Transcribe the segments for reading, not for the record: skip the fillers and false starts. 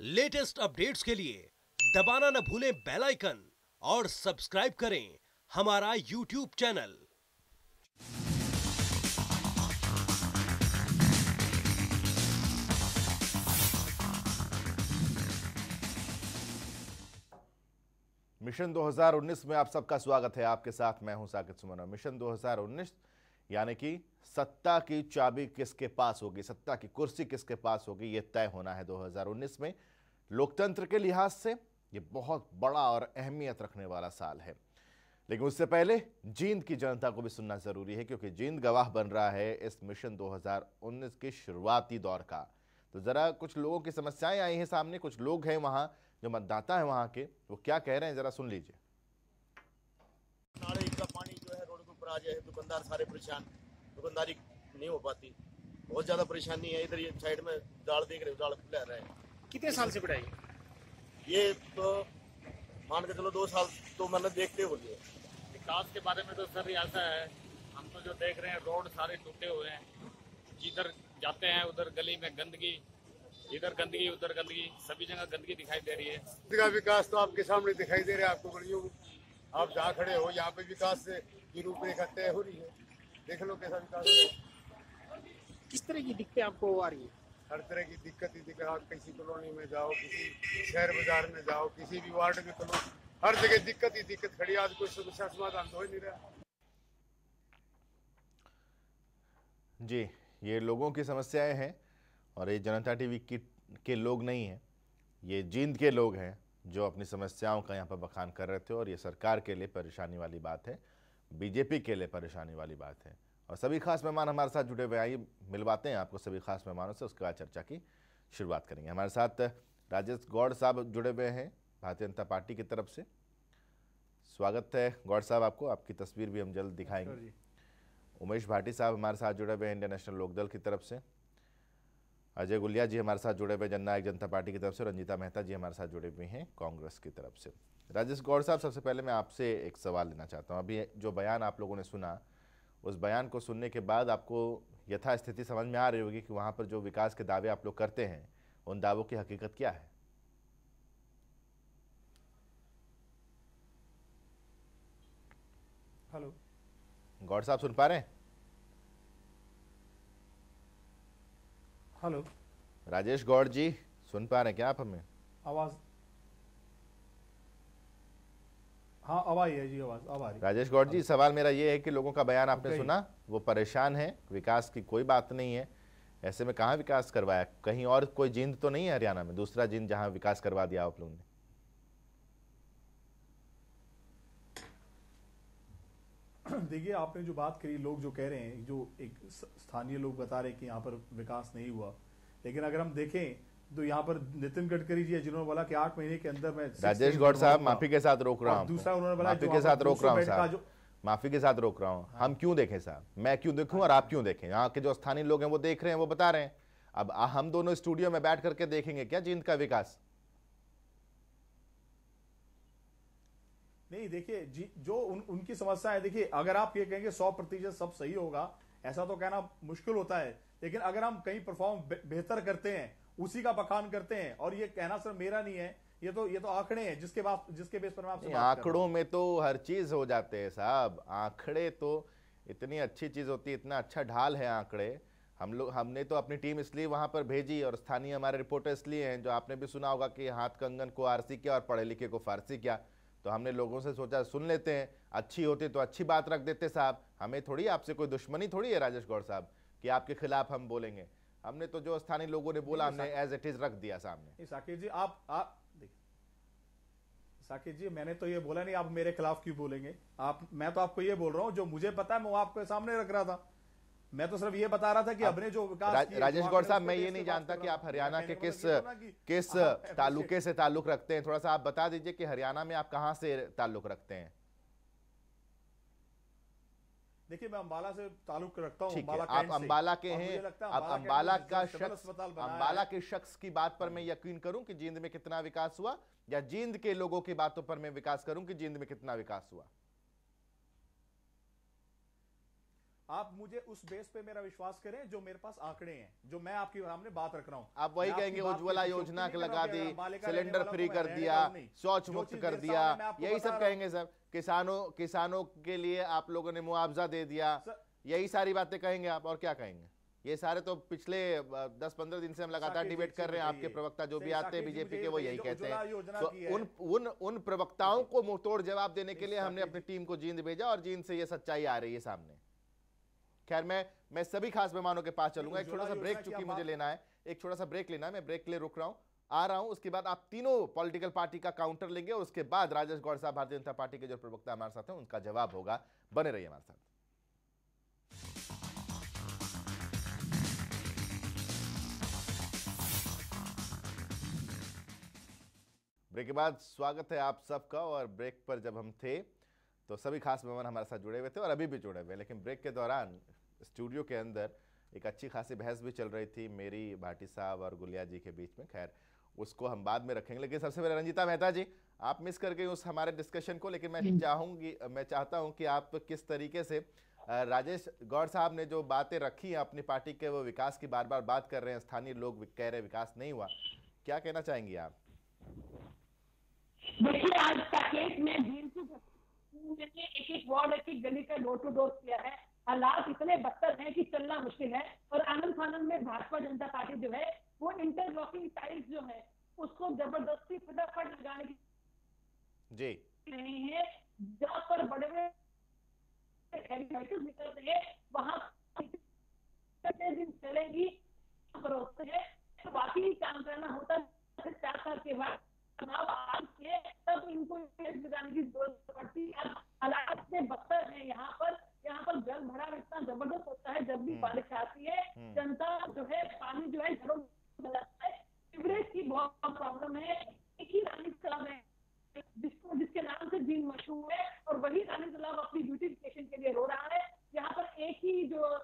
Latest updates के लिए दबाना न भूलें बेल आइकन और सब्सक्राइब करें हमारा यूट्यूब चैनल। मिशन 2019 में आप सबका स्वागत है। आपके साथ मैं हूं साकिब सुमन। मिशन 2019 यानी कि सत्ता की चाबी किसके पास होगी, सत्ता की कुर्सी किसके पास होगी, यह तय होना है 2019 में। लोकतंत्र के लिहाज से यह बहुत बड़ा और अहमियत रखने वाला साल है, लेकिन उससे पहले जींद की जनता को भी सुनना जरूरी है, क्योंकि जींद गवाह बन रहा है इस मिशन 2019 के शुरुआती दौर का। तो जरा कुछ लोगों की समस्याएं आई हैं सामने, कुछ लोग हैं वहां जो मतदाता है वहां के, वो क्या कह रहे हैं जरा सुन लीजिए। नाले का पानी जो है रोड के ऊपर आ जाए, दुकानदार सारे परेशान, दुकानदारी नहीं हो पाती, बहुत ज्यादा परेशानी है। इधर ये साइड में जाल देख रहे हो, जाल खुला रहा है। कितने साल से पढ़ाई? ये तो मान के चलो 2 साल तो मैंने देखते हो लिए। विकास के बारे में तो सर ऐसा है, हम तो जो देख रहे हैं रोड सारे टूटे हुए हैं, जिधर जाते हैं उधर गली में गंदगी, इधर गंदगी उधर गंदगी, सभी जगह गंदगी दिखाई दे रही है। इसका विकास तो आपके सामने दिखाई दे रहा है, आपको गलियों, आप जहाँ खड़े हो यहाँ पे विकास की रूपरेखा तय हो रही है। देख लो कैसा विकास है। किस तरह की दिक्कतें आपको आ रही है? हर तरह की दिक्कत ही दिक्कत। आप किसी कॉलोनी में जाओ, किसी शहर बाजार में जाओ, किसी भी वार्ड में चलो, हर जगह दिक्कत ही दिक्कत खड़ी। आज कोई समस्या समाधान तो हो ही नहीं रहा। जी, ये लोगों की समस्याएं हैं और ये जनता टीवी के लोग नहीं हैं, ये जींद के लोग हैं जो अपनी समस्याओं का यहाँ पर बखान कर रहे थे। और ये सरकार के लिए परेशानी वाली बात है, बीजेपी के लिए परेशानी वाली बात है। और सभी खास मेहमान हमारे साथ जुड़े हुए, आइए मिलवाते हैं आपको सभी खास मेहमानों से, उसके बाद चर्चा की शुरुआत करेंगे। हमारे साथ राजेश गौड़ साहब जुड़े हुए हैं भारतीय जनता पार्टी की तरफ से। स्वागत है गौड़ साहब आपको, आपकी तस्वीर भी हम जल्द दिखाएंगे। उमेश भाटी साहब हमारे साथ जुड़े हुए हैं इंडियन नेशनल लोकदल की तरफ से। अजय गुलिया जी हमारे साथ जुड़े हुए जननायक जनता पार्टी की तरफ से। रंजीता मेहता जी हमारे साथ जुड़े हुए हैं कांग्रेस की तरफ से। राजेश गौड़ साहब, सबसे पहले मैं आपसे एक सवाल लेना चाहता हूं। अभी जो बयान आप लोगों ने सुना, उस बयान को सुनने के बाद आपको यथास्थिति समझ में आ रही होगी कि वहां पर जो विकास के दावे आप लोग करते हैं, उन दावों की हकीकत क्या है? हेलो गौड़ साहब, सुन पा रहे हैं? हेलो राजेश गौड़ जी, सुन पा रहे हैं क्या आप हमें? आवाज, हाँ अब आई है जी, आवाज अब आ रही। राजेश गौड़ जी, सवाल मेरा ये है कि लोगों का बयान आपने Okay. सुना, वो परेशान है, विकास की कोई बात नहीं है। ऐसे में कहाँ विकास करवाया? कहीं और कोई जींद तो नहीं है हरियाणा में, दूसरा जींद जहां विकास करवा दिया आप लोगों ने? देखिए, आपने जो बात करी, लोग जो कह रहे हैं, जो एक स्थानीय लोग बता रहे हैं कि यहाँ पर विकास नहीं हुआ, लेकिन अगर हम देखें तो यहाँ पर नितिन गडकरी जी है जिन्होंने बोला कि 8 महीने के अंदर में। राजेश गौड़ साहब, माफी के साथ रोक रहा हूँ, दूसरा उन्होंने बोला माफी के साथ रोक रहा हूँ साहब, माफी के साथ रोक रहा हूँ। हम क्यों देखें साहब? मैं क्यों देखूं और आप क्यों देखें? यहाँ के जो स्थानीय लोग हैं वो देख रहे हैं, वो बता रहे हैं। अब हम दोनों स्टूडियो में बैठ करके देखेंगे क्या जींद का विकास? नहीं, देखिए जो उनकी समस्या है, देखिए अगर आप ये कहेंगे 100% सब सही होगा, ऐसा तो कहना मुश्किल होता है, लेकिन अगर हम कहीं परफॉर्म बेहतर करते हैं, उसी का बखान करते हैं, और ये कहना सिर्फ मेरा नहीं है, ये तो आंकड़े हैं जिसके बेस पर मैं आपसे बात कर रहा हूं। आंकड़ों में तो हर चीज हो जाते हैं साहब, आंकड़े तो इतनी अच्छी चीज होती है, इतना अच्छा ढाल है आंकड़े। हमने तो अपनी टीम इसलिए वहां पर भेजी और स्थानीय हमारे रिपोर्टर इसलिए हैं, जो आपने भी सुना होगा कि हाथ कंगन को आरसी किया और पढ़े लिखे को फारसी किया। तो हमने लोगों से सोचा सुन लेते हैं, अच्छी होती तो अच्छी बात रख देते साहब। हमें थोड़ी आपसे कोई दुश्मनी थोड़ी है राजेश गौड़ साहब कि आपके खिलाफ हम बोलेंगे। हमने तो जो स्थानीय लोगों ने बोला हमने एज इट इज रख दिया सामने। साकिब जी, आप देखिए, साकिब जी, मैंने तो ये बोला नहीं आप मेरे खिलाफ क्यों बोलेंगे। मैं तो आपको ये बोल रहा हूं जो मुझे पता है, मैं वो आपके सामने रख रहा था। मैं तो सिर्फ ये बता रहा था कि अपने जो विकास राजेश गौड़ साहब, मैं ये नहीं जानता कि आप हरियाणा के किस तालुके से ताल्लुक रखते हैं। थोड़ा सा आप बता दीजिए कि हरियाणा में आप कहां से ताल्लुक रखते हैं? देखिए, मैं अंबाला से ताल्लुक रखता हूं। ठीक है, आप अंबाला के हैं। अब अंबाला के शख्स की बात पर मैं यकीन करूं कि जींद में कितना विकास हुआ, या जींद के लोगों की बातों पर मैं विकास करूं कि जींद में कितना विकास हुआ? आप मुझे उस बेस पे मेरा विश्वास करें जो मेरे पास आंकड़े हैं, जो मैं आपके सामने बात रख रहा हूं। आप वही कहेंगे उज्ज्वला योजना लगा दी, सिलेंडर फ्री कर दिया, शौच मुक्त कर दिया, यही सब कहेंगे सर। किसानों के लिए आप लोगों ने मुआवजा दे दिया, यही सारी बातें कहेंगे आप, और क्या कहेंगे? ये सारे तो पिछले 10-15 दिन से हम लगातार डिबेट कर रहे हैं। आपके प्रवक्ता जो भी आते हैं बीजेपी के, वो यही कहते हैं। तो उन प्रवक्ताओं को मुंहतोड़ जवाब देने के लिए हमने अपनी टीम को जींद भेजा, और जींद से ये सच्चाई आ रही है सामने। खैर, मैं सभी खास मेहमानों के पास चलूंगा। एक छोटा सा ब्रेक चूंकि मुझे लेना है, एक छोटा सा ब्रेक लेना है, मैं ब्रेक के लिए रुक रहा हूं, आ रहा हूं। उसके बाद आप तीनों पॉलिटिकल पार्टी का काउंटर लेंगे, और उसके बाद राजेश गौड़ साहब भारतीय जनता पार्टी के जो प्रवक्ता हमारे साथ हैं उनका जवाब होगा। बने रहिए हमारे साथ। ब्रेक के बाद स्वागत है आप सबका। और ब्रेक पर जब हम थे तो सभी खास मेहमान हमारे साथ जुड़े हुए थे, और अभी भी जुड़े हुए हैं। लेकिन ब्रेक के दौरान स्टूडियो के अंदर एक अच्छी खासी बहस भी चल रही थी मेरी, भाटी साहब और गुलिया जी के बीच में। खैर, उसको हम बाद में रखेंगे। लेकिन सबसे पहले रंजीता मेहता जी, आप मिस कर गई उस हमारे डिस्कशन को, लेकिन मैं चाहता हूँ कि आप किस तरीके से राजेश गौड़ साहब ने जो बातें रखी हैं अपनी पार्टी के, वो विकास की बार बार बात कर रहे हैं, स्थानीय लोग कह रहे हैं विकास नहीं हुआ, क्या कहना चाहेंगी आप? देखिए, आज पैकेज में एक एक वार्ड, एक एक गली का डोर टू डोर किया है। हालात इतने बदतर हैं कि चलना मुश्किल है। और आनंद फानंद में भाजपा जनता पार्टी जो है वो इंटरलॉकिंग टाइल्स जो है उसको जबरदस्ती फटाफट लगाने की जी नहीं है। जहाँ पर बड़े बड़े निकलते हैं वहां दिन चलेगी भरोसे है, तो बाकी काम करना होता है। 4 साल के बाद तब इनको लगाने की जरूरत पड़ती है। हालात से बदतर है। यहाँ पर जल भराव इतना जबरदस्त होता है जब भी बारिश आती है। जनता जो है पानी जो है घरों में लगता है। सीवरेज की बहुत प्रॉब्लम है। एक ही रानी तालाब है जिसके नाम से झील मशहूर है, और वही रानी तालाब अपनी ब्यूटिफिकेशन के लिए रो रहा है। यहाँ पर एक ही जो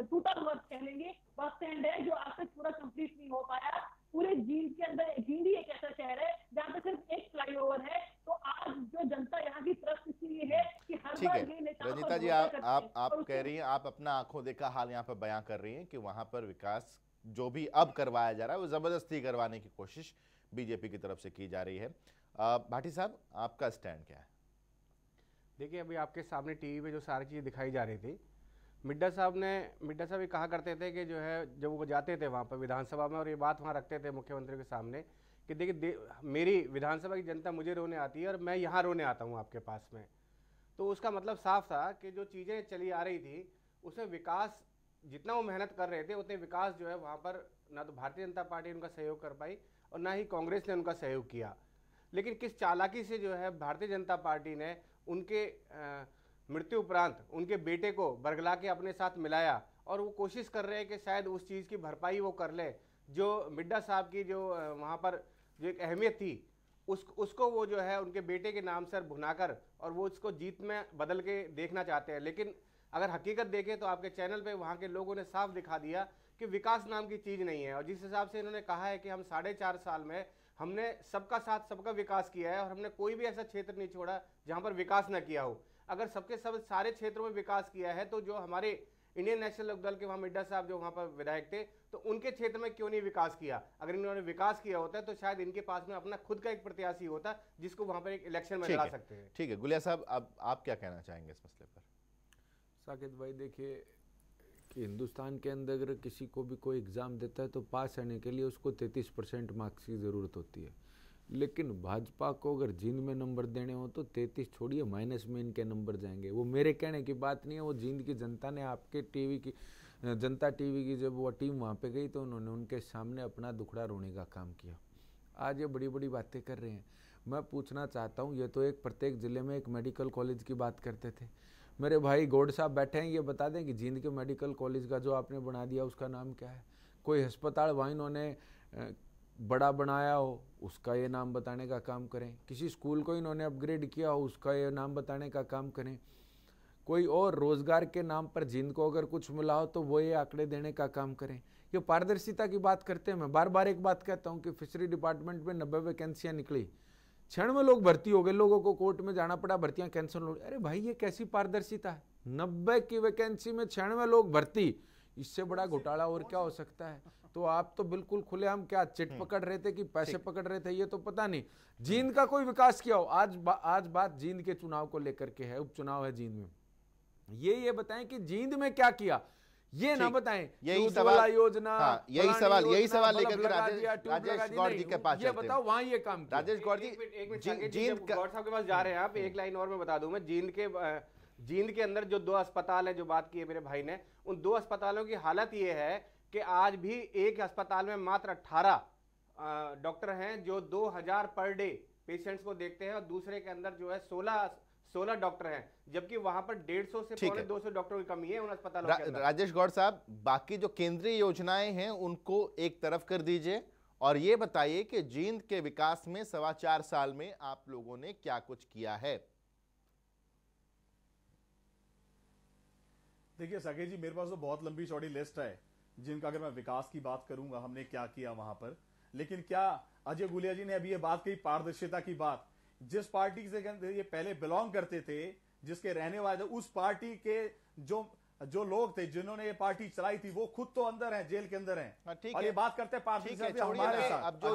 टूटा हुआ कह लेंगे बस स्टैंड है जो आज तक पूरा कंप्लीट नहीं हो पाया। पूरे झील के अंदर झील एक ऐसा शहर है जहाँ पे सिर्फ एक फ्लाईओवर है। तो आज जो जनता यहाँ की तरफ इसलिए है कि हर बार ये नेताओं रंजीता जी, आप कह रही हैं, आप अपना आंखों देखा हाल यहाँ पर बयां कर रही हैं कि वहां पर विकास जो भी अब करवाया जा रहा है वो जबरदस्ती करवाने की कोशिश बीजेपी की तरफ से की जा रही है। भाटी साहब, आपका स्टैंड क्या है? देखिए, अभी आपके सामने टीवी पे जो सारी चीज़ दिखाई जा रही थी, मिड्डा साहब ये कहा करते थे कि जो है जब वो जाते थे वहाँ पर विधानसभा में, और ये बात वहाँ रखते थे मुख्यमंत्री के सामने कि देखिए मेरी विधानसभा की जनता मुझे रोने आती है और मैं यहाँ रोने आता हूँ आपके पास में। तो उसका मतलब साफ था कि जो चीज़ें चली आ रही थी उसमें विकास, जितना वो मेहनत कर रहे थे उतने विकास जो है वहाँ पर ना तो भारतीय जनता पार्टी उनका सहयोग कर पाई और ना ही कांग्रेस ने उनका सहयोग किया। लेकिन किस चालाकी से जो है भारतीय जनता पार्टी ने उनके मृत्यु उपरांत उनके बेटे को बरगला के अपने साथ मिलाया, और वो कोशिश कर रहे हैं कि शायद उस चीज़ की भरपाई वो कर ले जो मिड्डा साहब की जो वहाँ पर जो एक अहमियत थी उसको वो जो है उनके बेटे के नाम से भुनाकर और वो उसको जीत में बदल के देखना चाहते हैं। लेकिन अगर हकीकत देखें तो आपके चैनल पे वहाँ के लोगों ने साफ दिखा दिया कि विकास नाम की चीज़ नहीं है। और जिस हिसाब से इन्होंने कहा है कि हम 4.5 साल में हमने सबका साथ सबका विकास किया है और हमने कोई भी ऐसा क्षेत्र नहीं छोड़ा जहाँ पर विकास न किया हो। अगर सबके सब सारे क्षेत्रों में विकास किया है तो जो हमारे इंडियन नेशनल लोकदल के वहाँ मिड्डा साहब जो वहाँ पर विधायक थे तो उनके क्षेत्र में क्यों नहीं विकास किया? अगर इन्होंने विकास किया होता तो शायद इनके पास में अपना खुद का एक प्रत्याशी होता जिसको वहाँ पर एक इलेक्शन में लड़ा सकते हैं। ठीक है गुलिया साहब, अब आप क्या कहना चाहेंगे इस मसले पर? साकिब भाई, देखिए कि हिंदुस्तान के अंदर अगर किसी को भी कोई एग्ज़ाम देता है तो पास होने के लिए उसको 33% मार्क्स की ज़रूरत होती है। लेकिन भाजपा को अगर जींद में नंबर देने हो तो 33 छोड़िए, माइनस में इनके नंबर जाएंगे। वो मेरे कहने की बात नहीं है, वो जींद की जनता ने आपके टीवी की जनता टीवी की जब वो टीम वहाँ पे गई तो उन्होंने उनके सामने अपना दुखड़ा रोने का काम किया। आज ये बड़ी बड़ी बातें कर रहे हैं। मैं पूछना चाहता हूँ, ये तो एक प्रत्येक ज़िले में एक मेडिकल कॉलेज की बात करते थे। मेरे भाई गौड़ साहब बैठे हैं, ये बता दें कि जींद के मेडिकल कॉलेज का जो आपने बना दिया उसका नाम क्या है? कोई अस्पताल वहाँ इन्होंने बड़ा बनाया हो उसका ये नाम बताने का काम करें। किसी स्कूल को इन्होंने अपग्रेड किया हो उसका ये नाम बताने का काम करें। कोई और रोजगार के नाम पर जींद को अगर कुछ मिला हो तो वो ये आंकड़े देने का काम करें। ये पारदर्शिता की बात करते हैं। मैं बार बार एक बात कहता हूँ कि फिशरी डिपार्टमेंट में 90 वैकेंसियाँ निकली, क्षण में लोग भर्ती हो गए, लोगों को कोर्ट में जाना पड़ा, भर्तियां कैंसिल हो। अरे भाई, ये कैसी पारदर्शिता है? 90 की वैकेंसी में 96 लोग भर्ती, इससे बड़ा घोटाला और क्या हो सकता है? तो आप तो बिल्कुल खुलेआम क्या चिट पकड़ रहे थे कि पैसे पकड़ रहे थे, ये तो पता नहीं। जींद का कोई विकास किया हो? आज बात जींद के चुनाव को लेकर के है, उपचुनाव है जींद में। ये बताएं कि जींद में क्या किया, ये ना बताएं। यही सवाल योजना, यही सवाल लेकर के राजेश गौड़ जी के पास ये बताओ वहां ये काम किया। राजेश गौड़ जी, जींद गौड़ साहब के पास जा रहे हैं आप, एक लाइन और मैं बता दूं मैं, जींद के अंदर जो 2 अस्पताल है, जो बात की है मेरे भाई ने, उन 2 अस्पतालों की हालत ये है कि आज भी एक अस्पताल में मात्र 18 डॉक्टर हैं जो 2000 पर डे पेशेंट्स को देखते हैं, और दूसरे के अंदर जो है 16 डॉक्टर हैं, जबकि वहां पर 150 से पौने 200 डॉक्टरों की कमी है उन अस्पतालों के अंदर। राजेश गौड़ साहब, बाकी जो केंद्रीय योजनाएं हैं उनको एक तरफ कर दीजिए और ये बताइए कि जींद के विकास में 4.25 साल में आप लोगों ने क्या कुछ किया है। देखिए साकेत जी, मेरे पास तो बहुत लंबी चौड़ी लिस्ट है जिनका अगर मैं विकास की बात करूंगा हमने क्या किया वहां पर, लेकिन क्या अजय गुलिया जी ने अभी ये बात कही पारदर्शिता की बात, जिस पार्टी से ये पहले बिलोंग करते थे, जिसके रहने वाले थे, उस पार्टी के जो लोग थे जिन्होंने ये पार्टी चलाई थी, वो खुद तो अंदर हैं, जेल के अंदर हैं, और ये बात करते हैं पारदर्शिता हमारे साथ। अब जो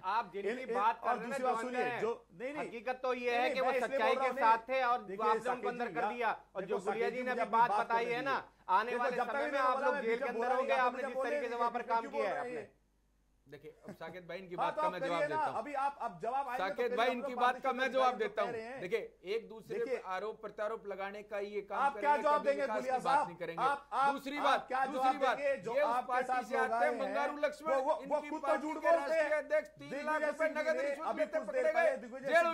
आप जिनकी बात कर रहे हैं, दूसरी बात सुनिए, जो नहीं हकीकत तो ये है कि वो सच्चाई के साथ थे और आपने उनको अंदर कर दिया। और जो गुलिया जी ने अभी बात बताई है ना, आने वाले समय में आप लोग जेल के अंदर होंगे, आपने जिस तरीके से वहां पर काम किया है आपने। देखिए अब साकेत भाई इनकी बात का मैं जवाब देता हूं। अभी आप जवाब आएगा, साकेत भाई इनकी बात का मैं जवाब देता हूं। देखिए एक दूसरे पे आरोप प्रत्यारोप लगाने का ये काम आप क्या जवाब देंगे गुलिया साहब? बात नहीं करेंगे। दूसरी बात ये उस पार्टी से आते हैं मंगारू लक्ष्मण, इनकी पार्टी के राष्ट्रीय अध्यक्ष 3 लाख रुपए नगद रिश्वत लेते पकड़े गए, जेल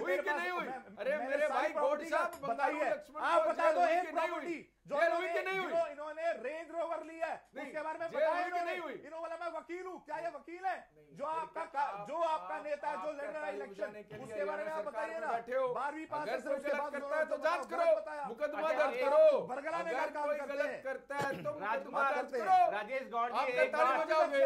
हुई कि नहीं हुई? अरे मेरे भाई गौड़ साहब, मंगारू लक्ष्मण आप बता दो एक प्रॉपर्टी जेल हुई कि नहीं हुई? इन्होंने रेंज रोवर लिया है, उसके बारे में बताया कि नहीं हुई? इन्होंने मैं वकील हूँ, क्या ये वकील है? जो आपका नेता जो लड़ रहा है इलेक्शन, उसके बारे में आप बताइए ना। 12वीं पास करता है तो जांच करो, मुकदमा दर्ज करो। बरगलाने का काम गलत करता है तो मुकदमा दर्ज करो। राजेश गौड़ जी एक बात बजाओगे,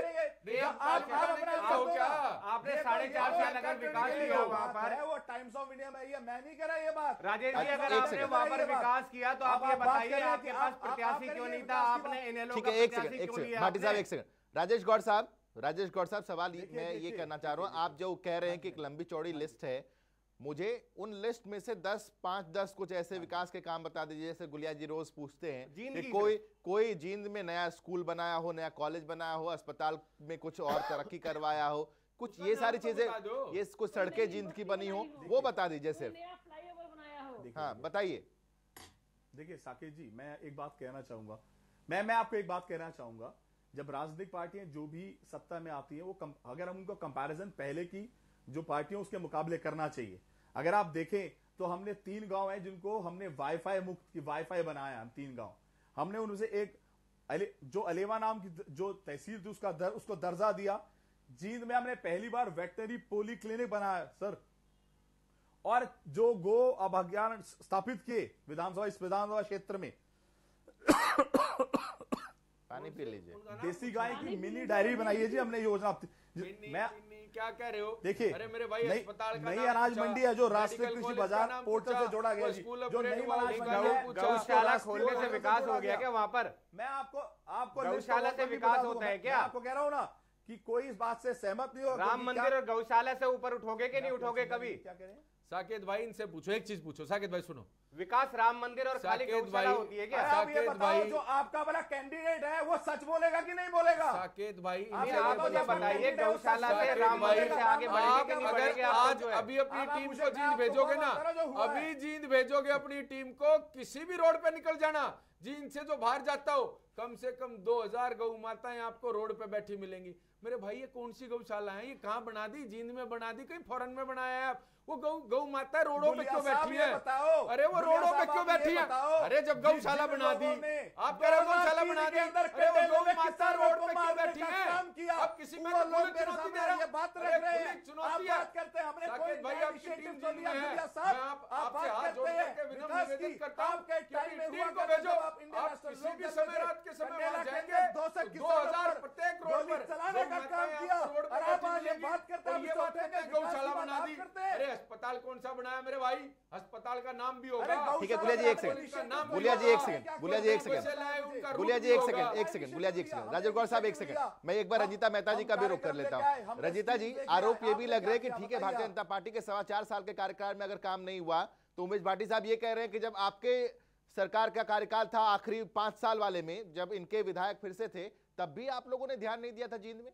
आपने 4.5 साल अगर विकास किया वहाँ पर, वो टाइम्स ऑफ इंडिया में ये मैं नहीं कह रहा ये बात। राजेश जी अगर आपने वहाँ पर विकास किया तो आप ये बताइए आपके पास प्रत्याशी क्यों नहीं था, आपने इन्हें लोग प्रत्याशी क्यों लिया? भाटी साहब एक सेकंड, राजेश गौड़ साहब सवाल मैं ये करना चाह रहा हूं, आप जो कह रहे हैं कि एक लंबी चौड़ी लिस्ट है, मुझे उन लिस्ट में से 5-10 कुछ ऐसे विकास के काम बता दीजिए। जैसे गुलिया जी रोज पूछते हैं कि कोई जींद में नया स्कूल बनाया हो, नया कॉलेज बनाया हो, अस्पताल में कुछ और तरक्की करवाया हो, कुछ ये सारी चीजें, ये कुछ सड़कें जींद की बनी हो, वो बता दीजिए सिर्फ। हाँ बताइए। देखिए साकेत जी, मैं एक बात कहना चाहूंगा, मैं आपको एक बात कहना चाहूंगा, जब राजनीतिक पार्टियां जो भी सत्ता में आती हैं, वो अगर हम उनको कंपैरिजन पहले की जो पार्टियां उसके मुकाबले करना चाहिए। अगर आप देखें तो हमने 3 गांव हैं जिनको हमने वाईफाई मुक्त की वाईफाई बनाया, हम 3 गांव हमने उनसे एक जो अलेवा नाम की जो तहसील थी उसको दर्जा दिया। जींद में हमने पहली बार वेटनरी पोली क्लिनिक बनाया सर, और जो गो अभ्यारण्य स्थापित किए विधानसभा क्षेत्र में। पानी पी लीजिए। देसी गाय की मिनी डायरी बनाई है जी हमने योजना। मैं क्या कह रहे हो? देखिए अरे मेरे भाई अस्पताल का नई अनाज मंडी है जो राष्ट्रीय कृषि बाजार पोर्टल से जोड़ा गया, जो नई अनाज मंडी है, गौशाला खोलने से विकास हो गया क्या वहां पर? मैं आपको गौशाला से विकास होता है क्या? आपको कह रहा हूँ ना कि कोई इस बात से सहमत नहीं हो। राम मंदिर और गौशाला से ऊपर उठोगे कि नहीं उठोगे कभी? क्या कह रहे हैं साकेत भाई? इनसे पूछो, एक चीज पूछो साकेत भाई, सुनो। विकास राम मंदिर और खाली गौशाला होती है क्या? साकेत भाई, जो आपका बड़ा कैंडिडेट है वो सच बोलेगा कि नहीं बोलेगा? साकेत भाई आप मुझे बताइए, गौशाला से राम मंदिर से आगे बढ़ेंगे कि नहीं बढ़ेंगे? आज अभी अपनी टीम को जींद भेजोगे ना, अभी जींद भेजोगे अपनी टीम को, किसी भी रोड पे निकल जाना, जींद से जो बाहर जाता हो, कम से कम 2000 गौ माताएं आपको रोड पे बैठी मिलेंगी। मेरे भाई ये कौन सी गौशाला है? ये कहाँ बना दी? जींद में बना दी, कहीं फॉरेन में बनाया है आप? वो गौ माता रोडों पे क्यों बैठी है? अरे वो रोडों पे क्यों बैठी है? अरे जब गौशाला बना दी, आप कह रहे हो गौशाला बना दी, अरे वो गौ माता रोड पे क्यों बैठी है? अब किसी में चुनौती दे रहा है, चुनौती है। साकेत भाई आपकी टीम जींद में है, मैं आपसे हाथ जोड़ करके विनम्र निवेदन करता हूँ कि अपनी टीम को भेजो। आप किसी भी समय रात के समय वहां जाएंगे, 2000 प्रत्येक रोड पर ये बात करते हैं गौशाला बना दी। अरे अस्पताल कौन सा बनाया मेरे भाई, अस्पताल का नाम भी होगा। ठीक है गुलिया जी एक सेकंड, गुलिया जी एक सेकंड, गुलिया जी एक सेकंड, गुलिया जी एक सेकंड, एक सेकंड, गुलिया जी एक सेकंड, राजीव गौड़ साहब एक सेकंड, मैं एक बार रंजीता मेहता जी का भी रुख कर लेता हूँ। रंजीता जी, आरोप ये भी लग रहे हैं कि ठीक है भारतीय जनता पार्टी के 4.25 साल के कार्यकाल में अगर काम नहीं हुआ तो उमेश भाटी साहब ये कह रहे हैं कि जब आपके सरकार का कार्यकाल था आखिरी 5 साल वाले में, जब इनके विधायक फिर से थे, तब भी आप लोगों ने ध्यान नहीं दिया था जींद में।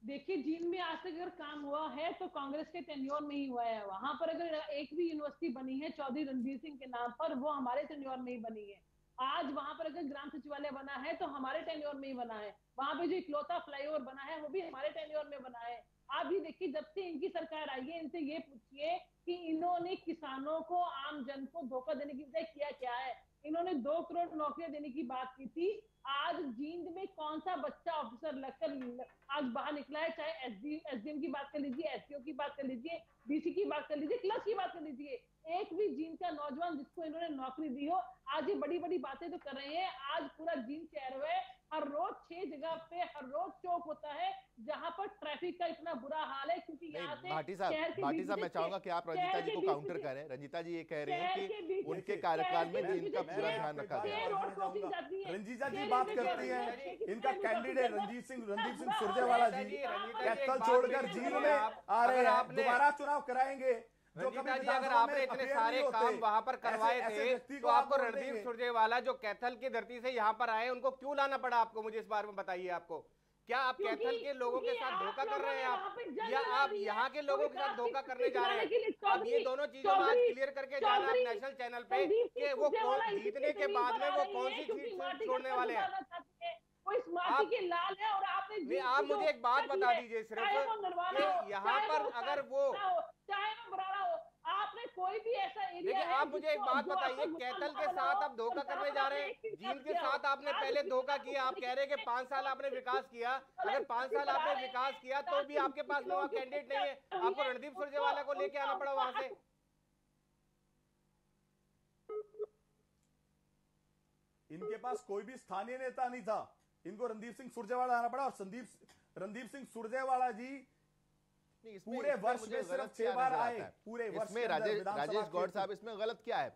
देखिए जींद में आज तक अगर काम हुआ है तो कांग्रेस के टेन्योर में ही हुआ है। वहां पर अगर एक भी यूनिवर्सिटी बनी है चौधरी रणबीर सिंह के नाम पर, वो हमारे टेन्योर में ही बनी है। आज वहां पर अगर ग्राम सचिवालय बना है तो हमारे टेन्योर में ही बना है। वहां पे जो इकलौता फ्लाईओवर बना है वो भी हमारे टेन्योर में बना है। आप ये देखिए, जब से इनकी सरकार आई है, इनसे ये पूछिए कि इन्होंने किसानों को, आम जन को धोखा देने की बजाय किया क्या है। इन्होंने 2 करोड़ नौकरियां देने की बात की थी। आज जींद में कौन सा बच्चा ऑफिसर लगकर आज बाहर निकला है? चाहे एसडीएम की बात कर लीजिए, एसपीओ की बात कर लीजिए, डीसी की बात कर लीजिए, क्लर्क की बात कर लीजिए, एक भी जींद का नौजवान जिसको इन्होंने नौकरी दी हो, आज ये बड़ी बड़ी बातें तो कर रहे हैं। आज पूरा जींद शहर है, हर रोज 6 जगह पे हर रोज चौक होता है जहां पर ट्रैफिक का इतना बुरा हाल है, क्योंकि यहाँ से भाटी साहब मैं चाहूंगा कि आप रंजीता जी को काउंटर करें। रंजीता जी ये कह रहे हैं कि उनके कार्यकाल में जींद का पूरा ध्यान रखा गया। रंजीता जी बात करती हैं, इनका कैंडिडेट रणदीप सिंह सुरजेवाला जी कैथल छोड़कर जींद में आ रहे हैं, दोबारा चुनाव कराएंगे। रंजीता जी, अगर आपने इतने सारे काम वहां पर करवाए थे तो आपको रणदीप सुरजेवाला जो कैथल की धरती से यहाँ पर आए, उनको क्यों लाना पड़ा आपको? मुझे इस बारे में बताइए। आपको क्या आप कैथल के लोगों के साथ धोखा कर रहे हैं आप, या आप यहाँ के लोगों के साथ धोखा करने जा रहे हैं? अब ये दोनों चीजों को आज क्लियर करके जाना आप नेशनल चैनल पे कि वो जीतने के बाद में वो कौन सी सीट छोड़ने वाले हैं। आप मुझे एक बात बता दीजिए सिर्फ कि यहाँ पर अगर वो, चाहे वो बुराड़ा हो, आपने कोई भी ऐसा एरिया देखिए, आप मुझे एक बात बताइए, कैथल के साथ आप धोखा करने जा रहे हैं, जींद के साथ आपने पहले धोखा किया। आप कह रहे हैं कि 5 साल आपने विकास किया। अगर 5 साल आपने विकास किया तो भी आपके पास नया कैंडिडेट नहीं है, आपको रणदीप सुरजेवाला को लेके आना पड़ा वहां से। इनके पास कोई भी स्थानीय नेता नहीं था, इनको रणदीप सिंह सुरजेवाला आना पड़ा। और रणदीप सिंह सुरजेवाला जी पूरे वर्ष में सिर्फ 6 बार आए, पूरे वर्ष में। राजेश गौड़ साहब, इसमें गलत क्या है?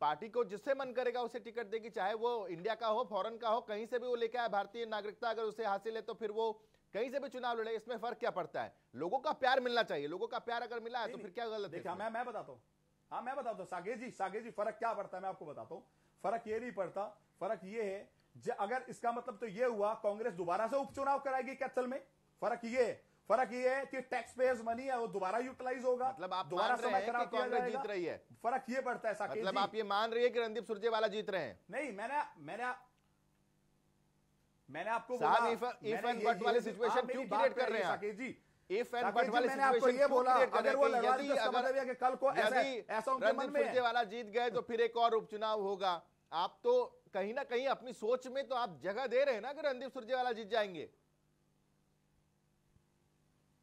पार्टी को जिससे मन करेगा उसे टिकट देगी, चाहे वो इंडिया का हो, फॉरेन का हो, कहीं से भी वो लेके आए भारतीय नागरिकता अगर उसे हासिल है तो फिर वो कहीं से भी चुनाव लड़े। इसमें फर्क क्या पड़ता है? लोगों का प्यार मिलना चाहिए। लोगों का प्यार अगर मिला है तो फिर क्या गलत है? मैं बताता हूँ, हाँ मैं बताता हूँ सागे जी फर्क क्या पड़ता है मैं आपको बताता हूँ। फर्क ये नहीं पड़ता, फर्क ये है अगर इसका मतलब तो ये हुआ कांग्रेस दोबारा से उपचुनाव कराएगी कैथल में। फर्क ये है कि टैक्स पेयर्स मनी है वो दोबारा यूटिलाइज होगा। मतलब आप दोबारा समय कि कांग्रेस जीत रही है? फर्क ये पड़ता है साकेत, मतलब आप ये मान रही है कि रणदीप सुरजेवाला जीत रहे हैं? नहीं, मैंने आपको साहब इफ एंड बट वाली सिचुएशन क्यों क्रिएट कर रहे हैं साकेत जी? इफ एंड बट वाली मैंने आपको ये बोला, अगर वो लड़वाई तो समझ लिया कि कल को ऐसा उनके मन में सुरजेवाला जीत गए तो फिर एक और उपचुनाव होगा। आप तो कहीं ना कहीं अपनी सोच में तो आप जगह दे रहे हैं ना कि रणदीप सुरजेवाला जीत जाएंगे।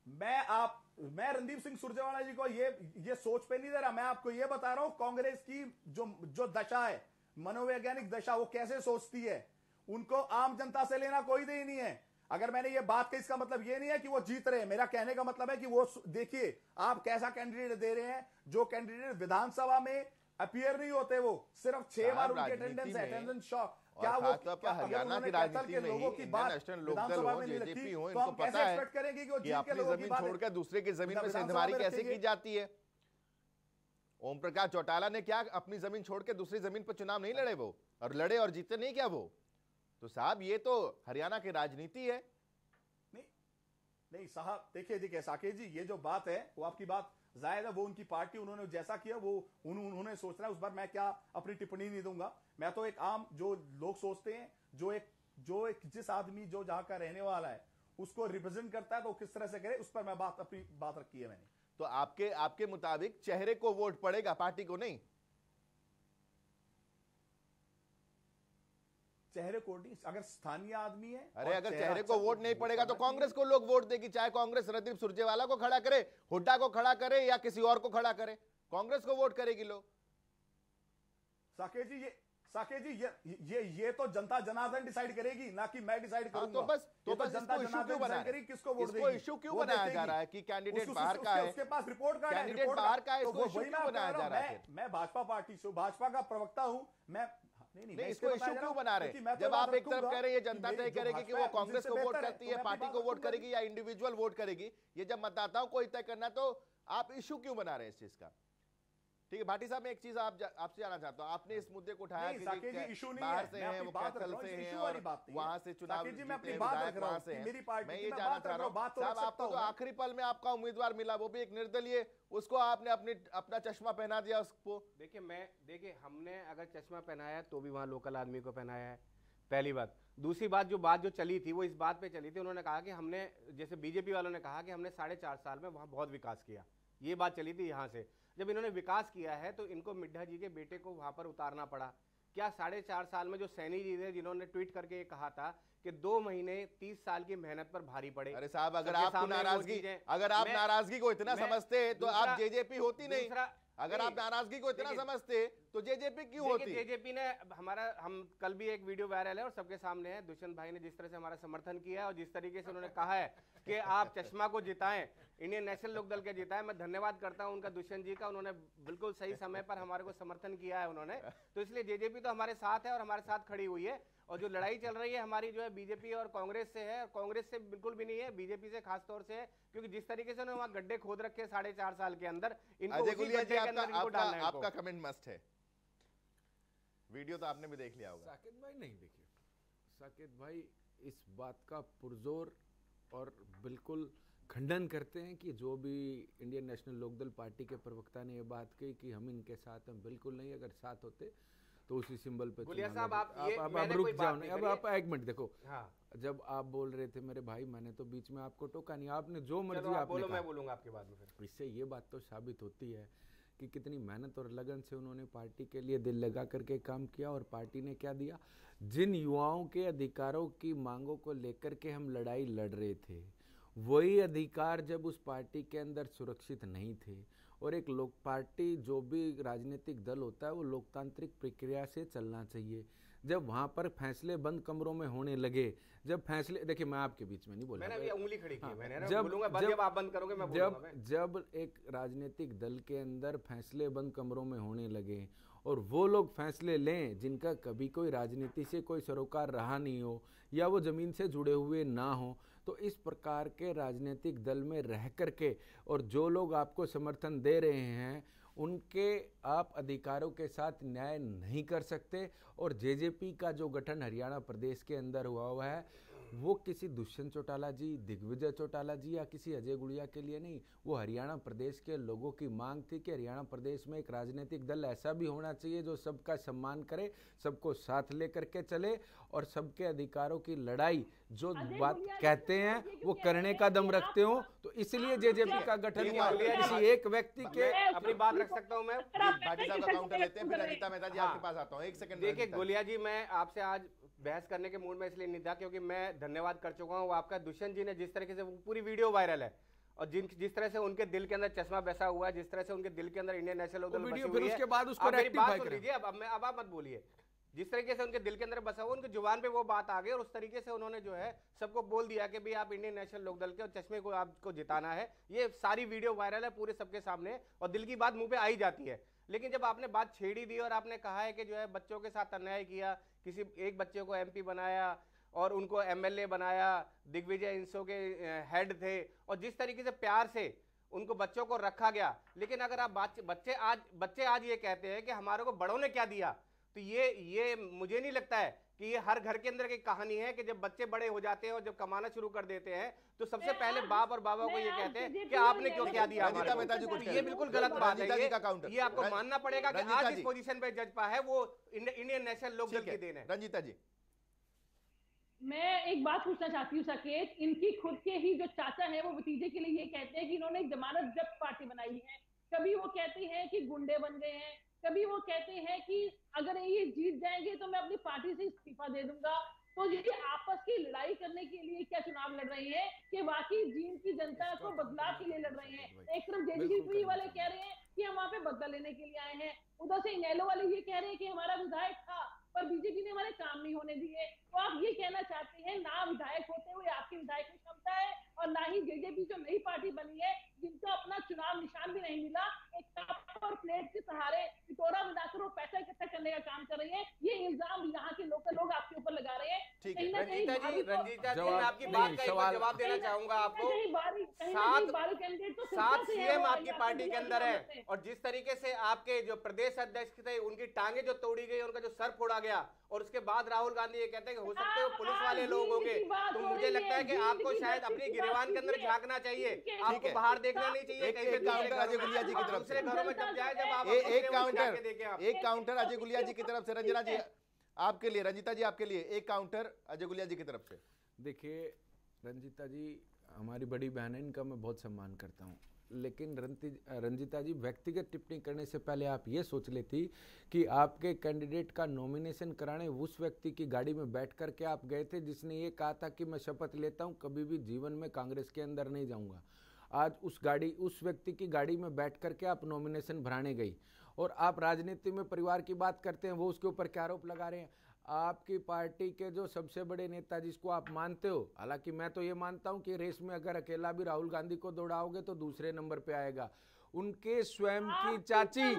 मैं रणदीप सिंह सुरजेवाला जी को ये सोच पे नहीं दे रहा। मैं आपको ये बता रहा हूं कांग्रेस की जो दशा है, मनोवैज्ञानिक दशा, वो कैसे सोचती है। उनको आम जनता से लेना कोई दे नहीं है। अगर मैंने ये बात कही इसका मतलब ये नहीं है कि वो जीत रहे हैं। मेरा कहने का मतलब है कि वो देखिए आप कैसा कैंडिडेट दे रहे हैं। जो कैंडिडेट विधानसभा में अपीयर नहीं होते, वो सिर्फ 6 बार उनकी अटेंडेंस है, अटेंडेंस शॉक। क्या वो हरियाणा की राजनीति में लोगों की बात नेशनल लोकदल हो, जेजेपी हो, इनको पता है कि अपनी जमीन छोड़कर दूसरे की जमीन में सेंधमारी कैसे की जाती है। ओम प्रकाश चौटाला ने क्या अपनी जमीन छोड़ के दूसरी जमीन पर चुनाव नहीं लड़े वो, और लड़े और जीते नहीं क्या वो? तो साहब ये तो हरियाणा की राजनीति है। नहीं साहब, देखिए साकेत जी, ये जो बात है वो आपकी बात जायद है। वो उनकी पार्टी, उन्होंने जैसा किया वो उन्होंने सोचना है। उस पर मैं क्या अपनी टिप्पणी नहीं दूंगा। मैं तो एक आम जो लोग सोचते हैं, जो एक जिस आदमी जो जहां का रहने वाला है उसको रिप्रेजेंट करता है तो किस तरह से करे, उस पर मैं अपनी बात रखी है मैंने। तो आपके मुताबिक चेहरे को वोट पड़ेगा, पार्टी को नहीं? चेहरे को नहीं, अगर स्थानीय आदमी है। अरे अगर चेहरे को वोट नहीं पड़ेगा तो कांग्रेस को लोग वोट देगी। चाहे कांग्रेस रणदीप सुरजेवाला को खड़ा करे, हुड्डा को खड़ा करे या किसी और को खड़ा करे, कांग्रेस को वोट करेगी लोग। साकेत जी, साकेत जी ये तो जनता जनार्दन डिसाइड करेगी, ना कि मैं डिसाइड करूंगा। तो बस जनता जनार्दन डिसाइड करेगी किसको वोट देगी। इशू क्यों बनाया जा रहा है कि कैंडिडेट बाहर का है, उसके पास रिपोर्ट कार्ड है, कैंडिडेट बाहर का है, इसको इशू क्यों बनाया जा रहा है? मैं भाजपा पार्टी से, भाजपा का प्रवक्ता हूं मैं। नहीं, इसको इशू क्यों बना रहे हैं? जब आप एक तरफ कह रहे हैं ये जनता तय करेगी कि वो कांग्रेस को वोट करती है, पार्टी को वोट करेगी या इंडिविजुअल वोट करेगी, ये जब मतदाताओं को तय करना, तो आप इशू क्यों बना रहे हैं इस चीज का? ठीक है भाटी साहब, मैं एक चीज आपसे जानना चाहता हूं, आपने इस मुद्दे को उठाया कि बाहर से हैं, मुकद्दल से हैं और वहां से चुनाव जीते हैं, विधायक वहां से हैं। मैं ये जानना चाह रहा हूं साहब, आपको तो आखिरी पल में आपका उम्मीदवार मिला, वो भी एक निर्दलीय, उसको आपने अपना चश्मा पहना दिया उसको। देखिए हमने अगर चश्मा पहनाया तो भी वहां लोकल आदमी को पहनाया है, पहली बात। दूसरी बात जो चली थी वो इस बात पे चली थी, उन्होंने कहा कि हमने, जैसे बीजेपी वालों ने कहा कि हमने 4.5 साल में वहां बहुत विकास किया, ये बात चली थी। यहाँ से जब इन्होंने विकास किया है तो इनको मिड्ढा जी के बेटे को वहां पर उतारना पड़ा। क्या 4.5 साल में जो सैनी जी थे जिन्होंने ट्वीट करके ये कहा था कि 2 महीने 30 साल की मेहनत पर भारी पड़े। अरे साहब, अगर आप नाराजगी को इतना समझते तो आप जेजेपी होती नहीं। अगर आप नाराजगी को इतना समझते तो जेजेपी क्यों होती? जेजेपी ने हम कल भी एक वीडियो वायरल है और सबके सामने है, दुष्यंत भाई ने जिस तरह से हमारा समर्थन किया है और जिस तरीके से उन्होंने कहा है कि आप चश्मा को जिताएं, इंडियन नेशनल लोकदल के जिताएं, मैं धन्यवाद करता हूं उनका, दुष्यंत जी का। उन्होंने बिल्कुल सही समय पर हमारे को समर्थन किया है उन्होंने, तो इसलिए जेजेपी तो हमारे साथ है और हमारे साथ खड़ी हुई है। और जो लड़ाई चल रही है हमारी जो है बीजेपी और कांग्रेस से है, और कांग्रेस से बिल्कुल भी नहीं है, बीजेपी से खास तौर से है, क्योंकि जिस तरीके से उन्होंने वहां गड्ढे खोद रखे 4.5 साल के अंदर, इनको उसी गड्ढे के अंदर इनको डालना है। आपका कमेंट मस्ट है, वीडियो तो आपने भी देख लिया होगा। साकेत भाई नहीं देखिए, साकेत भाई इस बात का पुरजोर और बिल्कुल खंडन करते हैं कि जो भी इंडियन नेशनल लोकदल पार्टी के प्रवक्ता ने ये बात कही कि हम इनके साथ हैं, बिल्कुल नहीं। अगर साथ होते तो उसी सिंबल पे साहब आप रुक जाओ नहीं। अब आप एक मिनट देखो, जब आप बोल रहे थे मेरे भाई, मैंने तो बीच में आपको टोका नहीं, आपने जो मर्जी आपने कहा। मैं बोलूंगा आपके बाद में फिर। इससे ये बात तो साबित होती है कि कितनी मेहनत और लगन से उन्होंने पार्टी के लिए दिल लगा करके काम किया, और पार्टी ने क्या दिया। जिन युवाओं के अधिकारों की मांगों को लेकर के हम लड़ाई लड़ रहे थे, वही अधिकार जब उस पार्टी के अंदर सुरक्षित नहीं थे, और एक लोक पार्टी जो भी राजनीतिक दल होता है वो लोकतांत्रिक प्रक्रिया से चलना चाहिए। जब वहां पर फैसले बंद कमरों में होने लगे, जब फैसले, देखिए मैं आपके बीच में नहीं बोल रहा, मैंने अभी उंगली खड़ी की है, मैंने जब आप बंद करोगे मैं बोलूंगा। जब एक राजनीतिक दल के अंदर फैसले बंद कमरों में होने लगे और वो लोग फैसले लें जिनका कभी कोई राजनीति से कोई सरोकार रहा नहीं हो या वो जमीन से जुड़े हुए ना हो, तो इस प्रकार के राजनीतिक दल में रह करके और जो लोग आपको समर्थन दे रहे हैं उनके आप अधिकारों के साथ न्याय नहीं कर सकते। और जेजेपी का जो गठन हरियाणा प्रदेश के अंदर हुआ है वो किसी दुष्यंत चौटाला जी, दिग्विजय चौटाला जी या किसी अजय गुड़िया के लिए नहीं, वो हरियाणा प्रदेश के लोगों की मांग थी कि हरियाणा प्रदेश में एक राजनीतिक दल ऐसा भी होना चाहिए जो सबका सम्मान करे, सबको साथ लेकर के चले और सबके अधिकारों की लड़ाई जो बात कहते हैं वो करने का दम रखते हो। तो इसलिए जेजेपी का गठन हुआ। किसी एक व्यक्ति के अपनी बात रख सकता हूँ मैं, भाटी साहब का काउंटर लेते हैं, फिर अनिता मेहता जी आपके पास आता हूँ। एक सेकंड देखिए गोलिया जी, मैं आपसे आज बहस करने के मूड में इसलिए नहीं था क्योंकि मैं धन्यवाद कर चुका हूं। आपका दुष्यंत जी ने जिस तरीके से पूरी वीडियो वायरल है और जिस तरह से उनके दिल के अंदर चश्मा बैसा हुआ है, जिस तरह से उनके दिल के अंदर इंडियन नेशनल लोकदल बसी हुई है, उसके बाद उसको रेक्टिफाई कर लीजिए। अब आप मत बोलिए। जिस तरीके से उनके दिल के अंदर बसा हुआ, उनकी जुबान पे वो बात आ गई और उस तरीके से उन्होंने जो है सबको बोल दिया कि भाई आप इंडियन नेशनल लोकदल के और चश्मे को आपको जिताना है। ये सारी वीडियो वायरल है पूरे सबके सामने और दिल की बात मुंह पे आ ही जाती है। लेकिन जब आपने बात छेड़ी दी और आपने कहा है कि जो है बच्चों के साथ अन्याय किया, किसी एक बच्चे को एमपी बनाया और उनको एमएलए बनाया, दिग्विजय इंसो के हेड थे और जिस तरीके से प्यार से उनको बच्चों को रखा गया। लेकिन अगर आप बच्चे आज ये कहते हैं कि हमारे को बड़ों ने क्या दिया, तो ये मुझे नहीं लगता है कि ये हर घर के अंदर की कहानी है कि जब बच्चे बड़े हो जाते हैं और जब कमाना शुरू कर देते हैं तो सबसे पहले बाप और बाबा को ये कहते हैं कि आपने क्यों क्या दिया हमारे को। ये बिल्कुल गलत बात है। ये आपको मानना पड़ेगा कि आज इस पोजीशन पे जज पा है वो इंडियन नेशनल लोकदल की देन है। रंजीता जी, मैं एक बात पूछना चाहती हूँ साकेत, इनकी खुद के ही जो चाचा है वो भतीजे के लिए ये कहते हैं कि इन्होंने एक जमानत जब्त पार्टी बनाई है। कभी वो कहते हैं कि गुंडे बन गए हैं, कभी वो कहते हैं कि अगर ये जीत जाएंगे तो मैं अपनी पार्टी से इस्तीफा दे दूंगा। तो ये आपस की लड़ाई करने के लिए क्या चुनाव लड़ रही है कि बाकी जींद की जनता को बदलाव के लिए लड़ रही है। एक तरफ जेजेपी वाले कह रहे हैं कि हम वहां पे बदला लेने के लिए आए हैं, उधर से इनेलो वाले ये कह रहे हैं कि हमारा विधायक था नई पार्टी बनी है जिनको अपना चुनाव निशान भी नहीं मिला, एक कप और प्लेट के सहारे पिटोरा बनाकर वो पैसा इकट्ठा करने का काम कर रही है। ये इल्जाम यहाँ के लोकल लोग आपके ऊपर लगा रहे हैं। ठीक है रंजीता जी, मैं आपकी बात का एक बार जवाब देना चाहूंगा आपको। 7 सीएम आपकी पार्टी के अंदर है, और जिस तरीके से आपके जो प्रदेश अध्यक्ष थे उनकी टांगे जो तोड़ी गई, उनका जो सर फोड़ा गया, और उसके बाद राहुल गांधी ये कहते हैं कि हो सकते हैं वो पुलिस वाले लोग होंगे, तो मुझे लगता है कि आपको शायद अपनी गिरवान के अंदर झांकना चाहिए, आपको बाहर देखना नहीं चाहिए। एक काउंटर अजय गुलिया जी की तरफ से, घरों में जब जाए, जब आप एक काउंटर अजय गुलिया जी की तरफ से, रंजना जी आपके लिए, रंजीता जी आपके लिए एक काउंटर अजय गुलिया जी की तरफ से। देखिए रंजीता जी हमारी बड़ी बहन है, इनका मैं बहुत सम्मान करता हूँ, लेकिन रंजीता जी व्यक्तिगत टिप्पणी करने से पहले आप ये सोच लेती कि आपके कैंडिडेट का नॉमिनेशन कराने उस व्यक्ति की गाड़ी में बैठ कर के आप गए थे जिसने ये कहा था कि मैं शपथ लेता हूँ कभी भी जीवन में कांग्रेस के अंदर नहीं जाऊँगा। आज उस व्यक्ति की गाड़ी में बैठ कर के आप नॉमिनेशन भराने गई, और आप राजनीति में परिवार की बात करते हैं, वो उसके ऊपर क्या आरोप लगा रहे हैं। आपकी पार्टी के जो सबसे बड़े नेता जिसको आप मानते हो, हालांकि मैं तो ये मानता हूं कि रेस में अगर अकेला भी राहुल गांधी को दौड़ाओगे तो दूसरे नंबर पे आएगा, उनके स्वयं की चाची,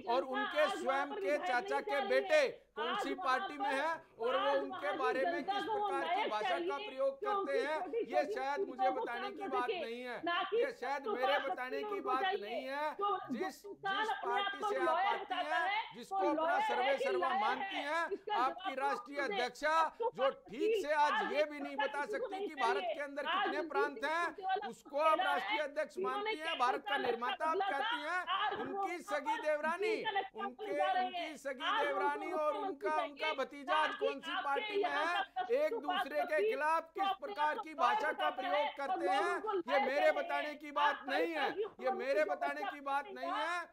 और उनके स्वयं के चाचा के बेटे कौन सी पार्टी में है, और वो उनके बारे में किस प्रकार की भाषा का प्रयोग करते हैं, ये शायद मुझे बताने की बात नहीं है, ये शायद मेरे बताने की बात नहीं है। जिस पार्टी से आप आती हैं, जिसको अपना सर्वे सर्वा मानती हैं, आपकी राष्ट्रीय अध्यक्षा जो ठीक से आज ये भी नहीं बता सकती कि भारत के अंदर कितने प्रांत हैं, उसको आप राष्ट्रीय अध्यक्ष मानती हैं, भारत का निर्माता आप कहती हैं, उनकी सगी देवरानी और उनका भतीजा आज कौन सी पार्टी में है, एक दूसरे के खिलाफ किस प्रकार की भाषा का प्रयोग करते हैं, ये मेरे बताने की बात नहीं है, ये मेरे बताने की बात नहीं है।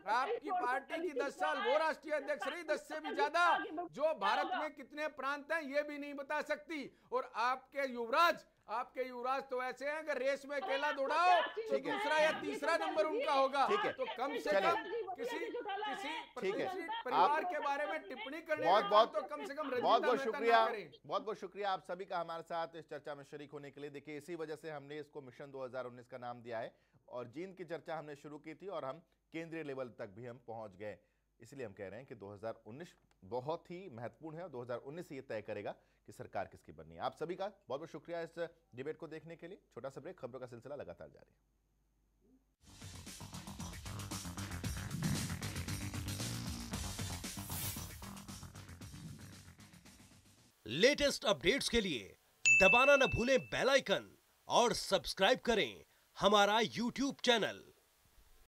आपकी पार्टी की 10 साल वो राष्ट्रीय अध्यक्ष रही, 10 से भी ज्यादा, जो भारत में कितने प्रांत हैं ये भी नहीं बता सकती। और आपके युवराज तो ऐसे हैं कि रेस में अकेला दौड़ाओ तो दूसरा या तीसरा नंबर उनका होगा। तो कम से कम किसी परिवार के बारे में टिप्पणी करने तो कम से कम बहुत शुक्रिया आप सभी का हमारे साथ इस चर्चा में शरीक होने के लिए। देखिए इसी वजह से हमने इसको मिशन 2019 का नाम दिया है, और जींद की चर्चा हमने शुरू की थी और हम केंद्रीय लेवल तक भी हम पहुंच गए। इसलिए हम कह रहे हैं कि 2019 बहुत ही महत्वपूर्ण है और 2019 ये तय करेगा कि सरकार किसकी बननी है। आप सभी का बहुत बहुत शुक्रिया इस डिबेट को देखने के लिए। छोटा सा ब्रेक, खबरों का सिलसिला लगातार जारी है। लेटेस्ट अपडेट्स के लिए दबाना न भूलें बेल आइकन और सब्सक्राइब करें हमारा YouTube चैनल।